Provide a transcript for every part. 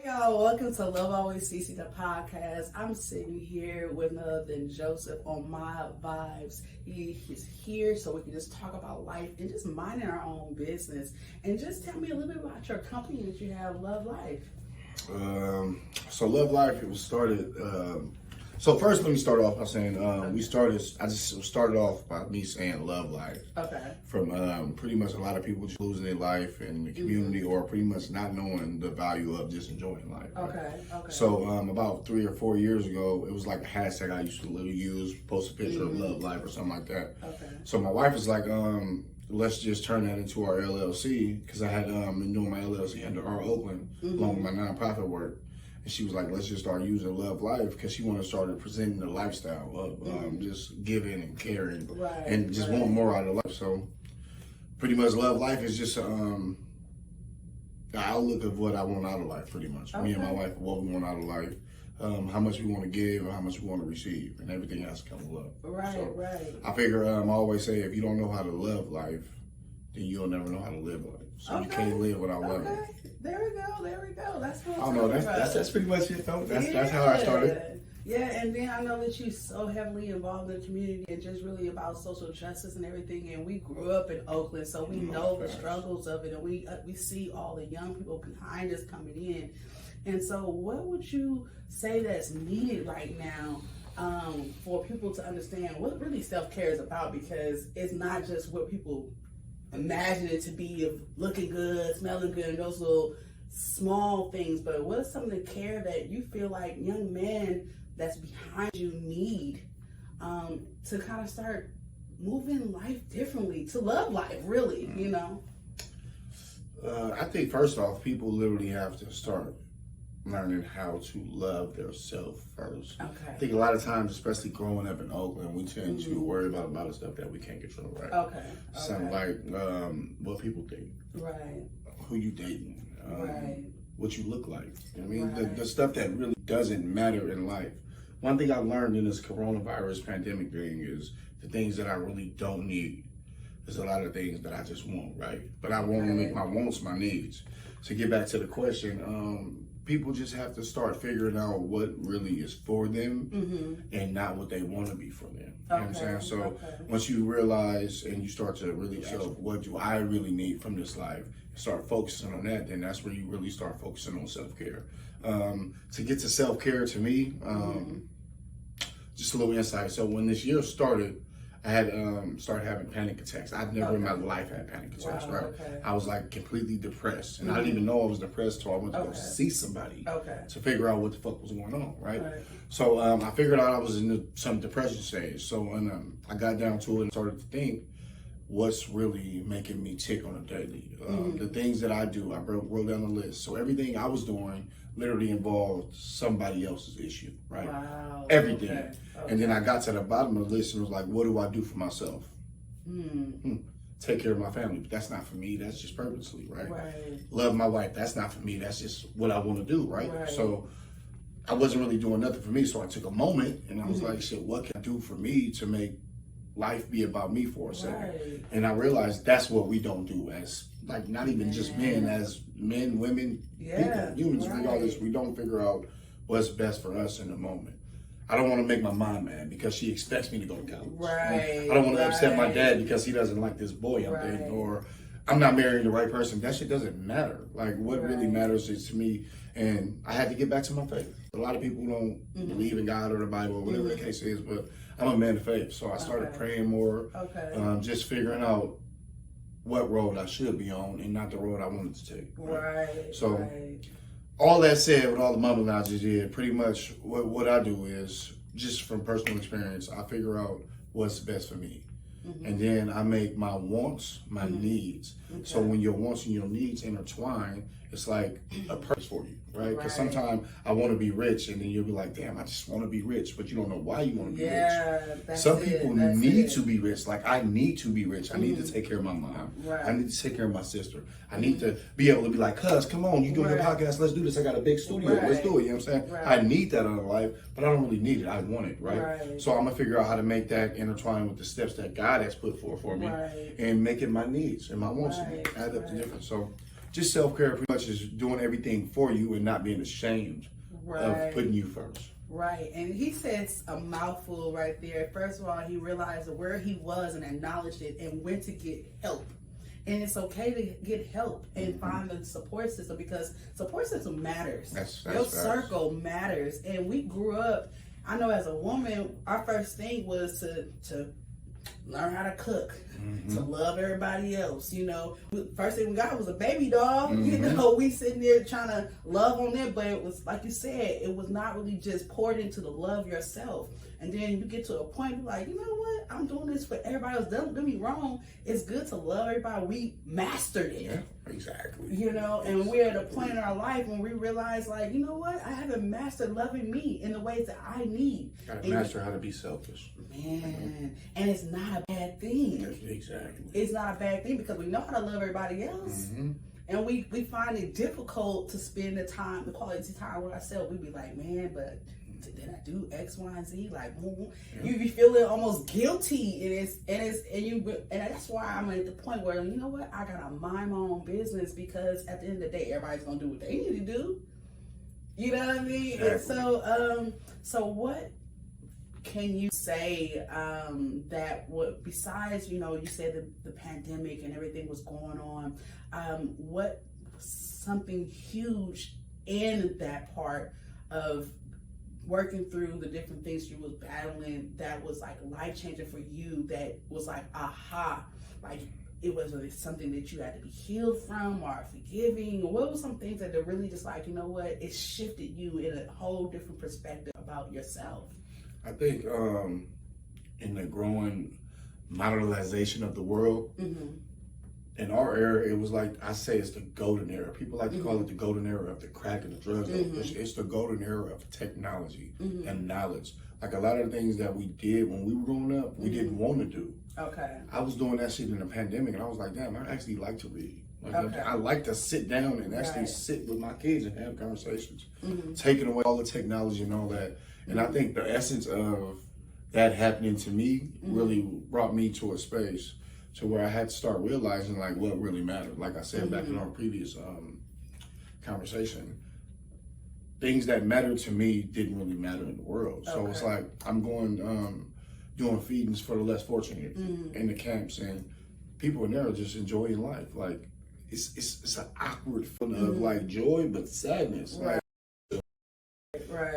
Y'all, welcome to Love Always Cece, the podcast. I'm sitting here with none other than Joseph on My Vibes. He's here so we can just talk about life and just minding our own business. And just tell me a little bit about your company that you have, Love Life. So Love Life, it was started. So first, let me start off by saying I just started off by me saying Love Life. Okay. From pretty much a lot of people just losing their life in the community, or pretty much not knowing the value of just enjoying life. Right? Okay. So about 3 or 4 years ago, it was like a hashtag I used to use, post a picture of Love Life or something like that. Okay. So my wife was like, let's just turn that into our LLC, because I had been doing my LLC under our Oakland along with my nonprofit work. And she was like, let's just start using Love Life, because she wanted to start presenting the lifestyle of just giving and caring and just wanting more out of life. So pretty much Love Life is just the outlook of what I want out of life, pretty much. Me and my wife, what we want out of life, how much we want to give and how much we want to receive, and everything else comes with love. Right. I figure I always say, if you don't know how to love life, then you'll never know how to live life. So you can't live without loving. There we go. That's what I don't know. That's pretty much it, though. That's how I started. Yeah, and then I know that you're so heavily involved in the community and just really about social justice and everything. And we grew up in Oakland, so we know the struggles of it, and we see all the young people behind us coming in. And so, what would you say that's needed right now for people to understand what really self-care is about? Because it's not just what people imagine it to be, of looking good, smelling good, and those little small things, but what's some of the care that you feel like young men that's behind you need to kind of start moving life differently, to love life, really, you know? I think first off, people literally have to start learning how to love their self first. Okay. I think a lot of times, especially growing up in Oakland, we tend to worry about a lot of stuff that we can't control, right? Okay. Something like what people think. Right. Who you dating. What you look like. I mean, the stuff that really doesn't matter in life. One thing I learned in this coronavirus pandemic thing is the things that I really don't need. There's a lot of things that I just want, right? But I want to make my wants my needs. To get back to the question, people just have to start figuring out what really is for them and not what they want to be for them. You know what I'm saying? So once you realize and you start to really show what do I really need from this life, start focusing on that, then that's where you really start focusing on self-care. To get to self-care, to me, just a little insight. So when this year started, I had started having panic attacks. I'd never in my life had panic attacks, right? I was like completely depressed, and I didn't even know I was depressed until I went to go see somebody to figure out what the fuck was going on, right? So I figured out I was in some depression stage. So when I got down to it and started to think, what's really making me tick on a daily? The things that I do, I wrote down a list. So everything I was doing literally involved somebody else's issue, right? Wow. Everything. And then I got to the bottom of the list and was like, what do I do for myself? Take care of my family, but that's not for me. That's just purposely, right? Love my wife. That's not for me. That's just what I want to do, right? So I wasn't really doing nothing for me. So I took a moment and I was like, shit, what can I do for me to make life be about me for a second? And I realized that's what we don't do as, like, not even just men, as men, women, people, humans, regardless. We don't figure out what's best for us in the moment. I don't want to make my mom mad because she expects me to go to college. I don't want to upset my dad because he doesn't like this boy I'm dating, or I'm not marrying the right person. That shit doesn't matter. Like, what really matters is to me, and I had to get back to my faith. A lot of people don't believe in God or the Bible or whatever the case is, but I'm a man of faith, so I started praying more, just figuring out what road I should be on and not the road I wanted to take. So all that said, with all the mumbling I just did, pretty much what I do is, just from personal experience, I figure out what's best for me. And then I make my wants my needs. So when your wants and your needs intertwine, it's like a purpose for you, right? Because sometimes I want to be rich, and then you'll be like, damn, I just want to be rich, but you don't know why you want to be rich. Some people need to be rich. Like, I need to be rich. I need to take care of my mom. I need to take care of my sister. I need to be able to be like, cuz, come on, you doing your podcast, let's do this. I got a big studio, let's do it, you know what I'm saying? I need that in life, but I don't really need it. I want it, right? So I'm going to figure out how to make that intertwine with the steps that God has put forth for me and make it my needs and my wants and add up the difference. So just self-care pretty much is doing everything for you and not being ashamed of putting you first. Right, and he says a mouthful right there. First of all, he realized where he was and acknowledged it and went to get help. And it's okay to get help and find the support system, because support system matters. Your circle matters. And we grew up, I know as a woman, our first thing was to learn how to cook, to love everybody else. You know, first thing we got was a baby doll. You know, we sitting there trying to love on them, but it was like you said, it was not really just poured into the love yourself. And then you get to a point like, you know what, I'm doing this for everybody else. Don't get me wrong, it's good to love everybody. We mastered it. Yeah, exactly. You know, and we're at a point in our life when we realize, like, you know what, I haven't mastered loving me in the ways that I need. Gotta master how to be selfish. Man, and it's not a bad thing. Exactly. It's not a bad thing, because we know how to love everybody else. And we find it difficult to spend the quality time with ourselves. We be like, man, but did I do X, Y, and Z? Like, you be feeling almost guilty, and that's why I'm at the point where, you know what, I gotta mind my own business, because at the end of the day, everybody's gonna do what they need to do. You know what I mean? Exactly. And so what can you say that besides, you know, you said the pandemic and everything was going on, what something huge in that part of working through the different things you was battling that was like life-changing for you, that was like aha, like it was something that you had to be healed from or forgiving? What were some things that are really just like, you know what, it shifted you in a whole different perspective about yourself? I think in the growing modernization of the world, in our era, it was like, I say it's the golden era. People like to call it the golden era of the crack and the drugs. It's the golden era of technology and knowledge. Like a lot of the things that we did when we were growing up, we didn't want to do. Okay. I was doing that shit in the pandemic, and I was like, damn, I actually like to read. Like, I like to sit down and actually sit with my kids and have conversations, taking away all the technology and all that. And I think the essence of that happening to me really brought me to a space to where I had to start realizing like what really mattered. Like I said back in our previous conversation, things that mattered to me didn't really matter in the world. So it's like I'm going doing feedings for the less fortunate in the camps, and people in there are just enjoying life. Like it's an awkward feeling of like joy but sadness. Like,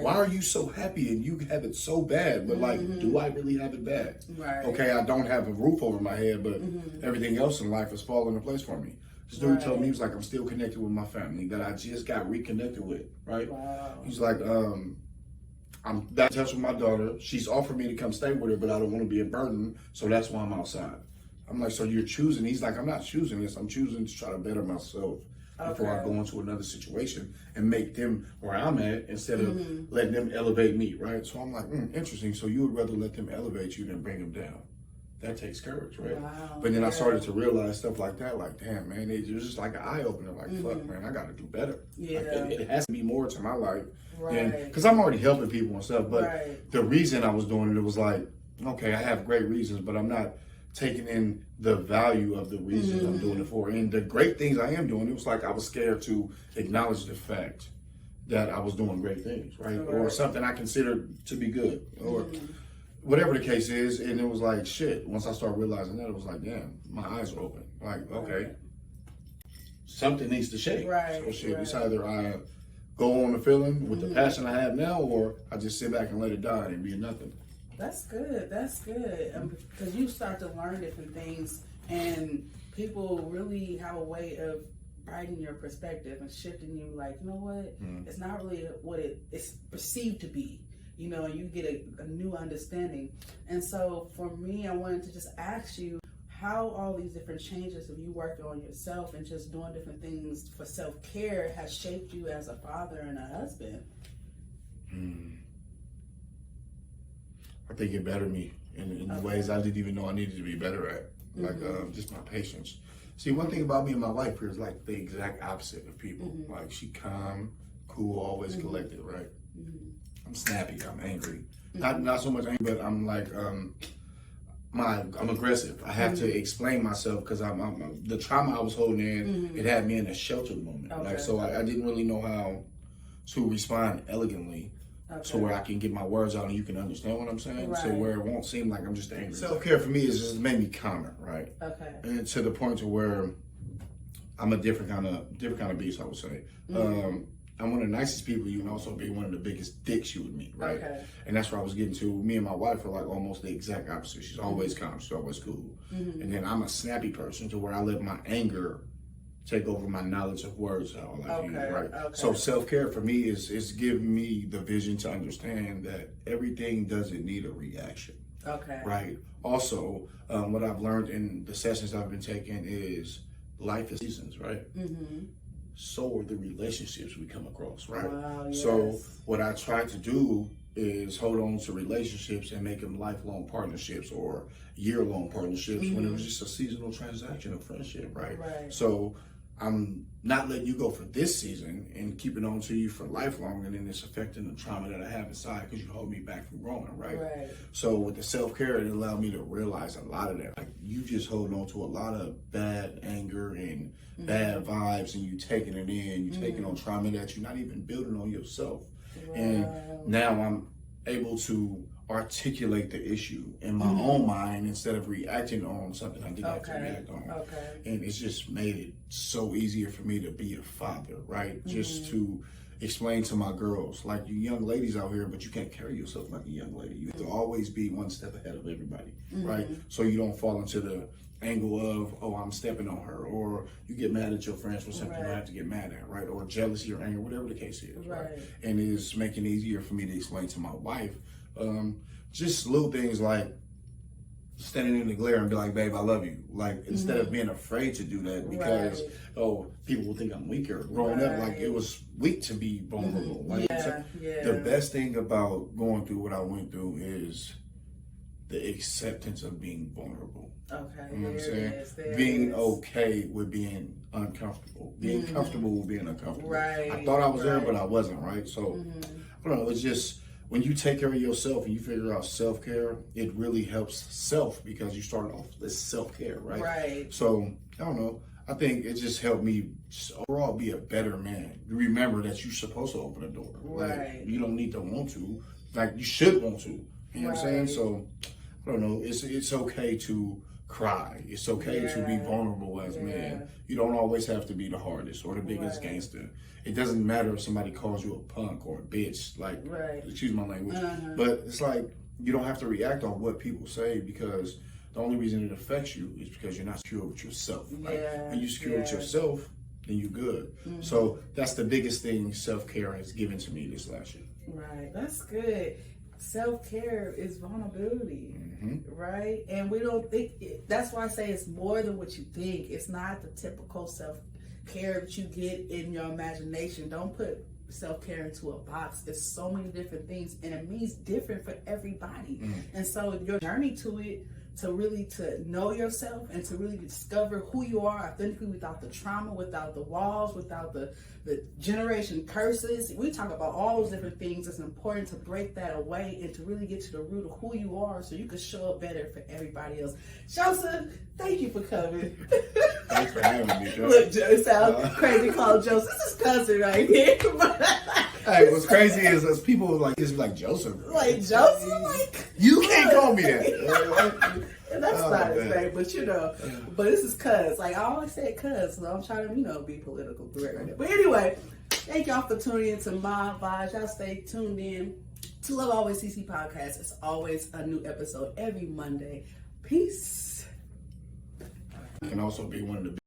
why are you so happy and you have it so bad? But like, do I really have it bad? Okay, I don't have a roof over my head, but everything else in life is falling into place for me. This dude told me, he was like, I'm still connected with my family that I just got reconnected with, right? He's like, I'm back in touch with my daughter. She's offered me to come stay with her, but I don't want to be a burden, so that's why I'm outside. I'm like, so you're choosing? He's like, I'm not choosing this. I'm choosing to try to better myself before I go into another situation and make them where I'm at instead of letting them elevate me, right? So I'm like, interesting. So you would rather let them elevate you than bring them down. That takes courage, right? But then I started to realize stuff like that, like, damn, man, it was just like an eye-opener, like, fuck, man, I got to do better. Like, it has to be more to my life. Because I'm already helping people and stuff, but the reason I was doing it was like, okay, I have great reasons, but I'm not taking in the value of the reasons I'm doing it for. And the great things I am doing, it was like I was scared to acknowledge the fact that I was doing great things, right? Or something I considered to be good, or whatever the case is. And it was like, shit, once I started realizing that, it was like, damn, my eyes are open. Like, okay, something needs to shake. So shit, it's either I go on the feeling with the passion I have now, or I just sit back and let it die and be nothing. That's good. That's good. Because you start to learn different things, and people really have a way of brightening your perspective and shifting you. Like, you know what? It's not really what it's perceived to be. You know, and you get a new understanding. And so, for me, I wanted to just ask you how all these different changes of you working on yourself and just doing different things for self-care has shaped you as a father and a husband. I think it bettered me in ways I didn't even know I needed to be better at. Like just my patience. See, one thing about me and my wife here is like the exact opposite of people. Like she calm, cool, always collected, right? I'm snappy, I'm angry. Not so much angry, but I'm like, I'm aggressive. I have to explain myself because I'm the trauma I was holding in. It had me in a sheltered moment. Okay. Like, so I didn't really know how to respond elegantly. Okay. So where I can get my words out and you can understand what I'm saying. Right. So where it won't seem like I'm just angry. Self-care for me is just made me calmer, right? Okay. And to the point to where I'm a different kind of beast, I would say. I'm one of the nicest people. You can also be one of the biggest dicks you would meet, right? Okay. And that's where I was getting to. Me and my wife are like almost the exact opposite. She's always calm. She's always cool. And then I'm a snappy person to where I let my anger take over my knowledge of words. How I like to use, right? Okay. So self-care for me is giving me the vision to understand that everything doesn't need a reaction. Okay. Right. Also, what I've learned in the sessions I've been taking is life is seasons, right? So are the relationships we come across, right? Wow, yes. So what I try to do is hold on to relationships and make them lifelong partnerships or year-long partnerships when it was just a seasonal transaction of friendship, right? So I'm not letting you go for this season and keeping on to you for lifelong, and then it's affecting the trauma that I have inside because you hold me back from growing, right? So with the self-care, it allowed me to realize a lot of that. Like, you just hold on to a lot of bad anger and bad vibes, and you taking it in, you taking on trauma that you're not even building on yourself. And now I'm able to articulate the issue in my own mind instead of reacting on something I didn't have to react on. And it's just made it so easier for me to be a father, right? Just to explain to my girls, like, you young ladies out here, but you can't carry yourself like a young lady. You have to always be one step ahead of everybody, right? So you don't fall into the angle of, oh, I'm stepping on her, or you get mad at your friends for something you don't have to get mad at, right? Or jealousy or anger, whatever the case is, right? And it's making it easier for me to explain to my wife, just little things like standing in the glare and be like, babe, I love you. Like, instead of being afraid to do that because, oh, people will think I'm weaker. Growing up, like, it was weak to be vulnerable. Like, the best thing about going through what I went through is the acceptance of being vulnerable. Okay. You know what I'm saying? Being okay with being uncomfortable. Being comfortable with being uncomfortable. Right. I thought I was there, but I wasn't, right? So, I don't know, it's just, when you take care of yourself and you figure out self-care, it really helps self because you started off with self-care, right? Right. So, I don't know. I think it just helped me overall be a better man. Remember that you're supposed to open the door. Right. Like, you don't need to want to. Like, you should want to. You know what I'm saying? So, I don't know. It's okay to cry. It's okay to be vulnerable as men. You don't always have to be the hardest or the biggest gangster. It doesn't matter if somebody calls you a punk or a bitch, like, excuse my language, but it's like, you don't have to react on what people say because the only reason it affects you is because you're not secure with yourself. Right? When you're secure with yourself, then you're good. So that's the biggest thing self-care has given to me this last year. Right, that's good. Self-care is vulnerability, right? And we don't think that's why I say it's more than what you think. It's not the typical self-care that you get in your imagination. Don't put self-care into a box. There's so many different things, and it means different for everybody. And so your journey to it, to really to know yourself and to really discover who you are authentically without the trauma, without the walls, without the generation curses. We talk about all those different things. It's important to break that away and to really get to the root of who you are so you can show up better for everybody else. Joseph, thank you for coming. Thanks for having me, Joe. Look, Joe, it sounds crazy calling Joseph. This is cousin right here. Hey, what's crazy is people like this, like Joseph. Like Joseph, like you can't call me that. And that's not his name, but you know. But this is cuz. Like I always say cuz, so I'm trying to, be political correct right now. But anyway, thank y'all for tuning in to M.M.O.B Vibes. Y'all stay tuned in to Love Always Cece podcast. It's always a new episode every Monday. Peace. I can also be one of the